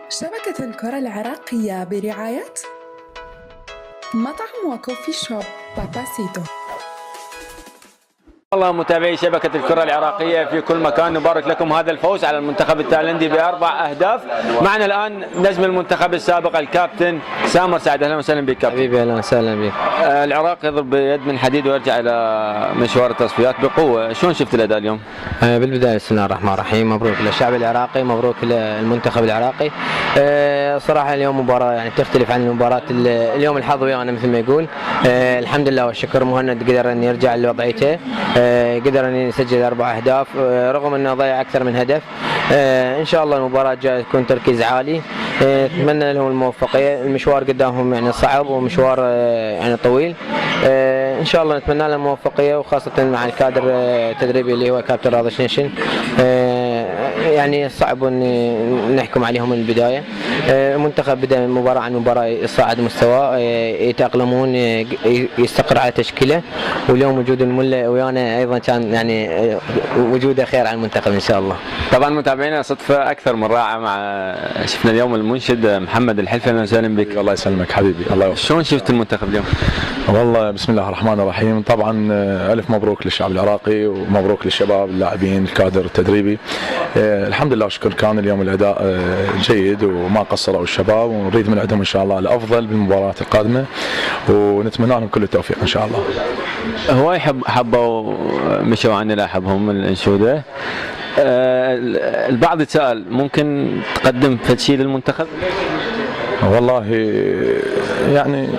شبكة الكرة العراقية برعاية مطعم وكوفي شوب باباسيتو. والله متابعي شبكة الكرة العراقية في كل مكان، نبارك لكم هذا الفوز على المنتخب التايلندي بأربع أهداف. معنا الآن نجم المنتخب السابق الكابتن سامر سعد. أهلا وسهلا بك كابتن. حبيبي أهلا وسهلا بك. العراق يضرب بيد من حديد ويرجع إلى مشوار التصفيات بقوة، شلون شفت الأداء اليوم؟ بالبداية بسم الله الرحمن الرحيم، مبروك للشعب العراقي، مبروك للمنتخب العراقي. صراحة اليوم مباراة يعني تختلف عن المباراة اليوم، الحظ ويانا مثل ما يقول. الحمد لله والشكر، مهند قدر أن يرجع لوضعيته، قدر أن يسجل 4 أهداف رغم أنه ضيع أكثر من هدف. إن شاء الله المباراة الجاية تكون تركيز عالي، نتمنى لهم الموفقية. المشوار قدامهم يعني صعب ومشوار يعني طويل، إن شاء الله نتمنى لهم الموفقية، وخاصة مع الكادر التدريبي اللي هو كابتن راضي شنيشن. يعني صعب ان نحكم عليهم من البدايه. المنتخب بدا المباراه عن مباراه يصعد مستواه، يتاقلمون، يستقر على تشكيله، واليوم وجود الملا ويانا ايضا كان يعني وجوده خير على المنتخب ان شاء الله. طبعا متابعينا صدفه اكثر من رائعه مع شفنا اليوم المنشد محمد الحلفي. اهلا وسهلا بك. الله يسلمك حبيبي. الله يوفقك. شلون شفت المنتخب اليوم؟ والله بسم الله الرحمن الرحيم، طبعا الف مبروك للشعب العراقي ومبروك للشباب اللاعبين الكادر التدريبي. الحمد لله والشكر، كان اليوم الاداء جيد وما قصروا الشباب، ونريد من عندهم ان شاء الله الافضل بالمباريات القادمه، ونتمنى لهم كل التوفيق ان شاء الله. هواي حبوا مشوا عن لاعبهم الانشوده. البعض يتساءل ممكن تقدم شيء للمنتخب؟ والله يعني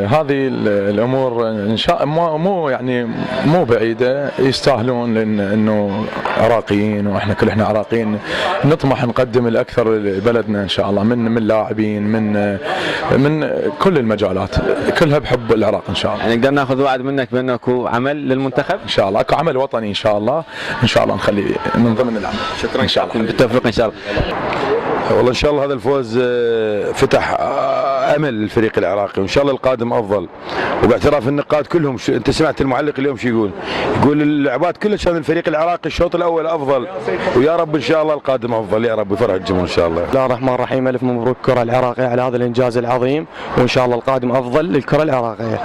هذه الامور ان شاء مو يعني مو بعيده، يستاهلون، لان انه عراقيين واحنا كلنا عراقيين، نطمح نقدم الاكثر لبلدنا ان شاء الله، من لاعبين، من كل المجالات كلها بحب العراق ان شاء الله. يعني نقدر ناخذ وعد منك بانه اكو عمل للمنتخب؟ ان شاء الله اكو عمل وطني ان شاء الله، ان شاء الله نخليه من ضمن العمل. شكرا ان شاء الله، بالتوفيق ان شاء الله. والله ان شاء الله هذا الفوز فتح امل للفريق العراقي، وان شاء الله القادم افضل، وباعتراف النقاد كلهم. انت سمعت المعلق اليوم شو يقول؟ يقول اللعبات كلها كان الفريق العراقي الشوط الاول افضل، ويا رب ان شاء الله القادم افضل، يا رب يفرح الجمهور ان شاء الله. بسم الله الرحمن الرحيم، الف مبروك الكره العراقيه على هذا الانجاز العظيم، وان شاء الله القادم افضل للكره العراقيه.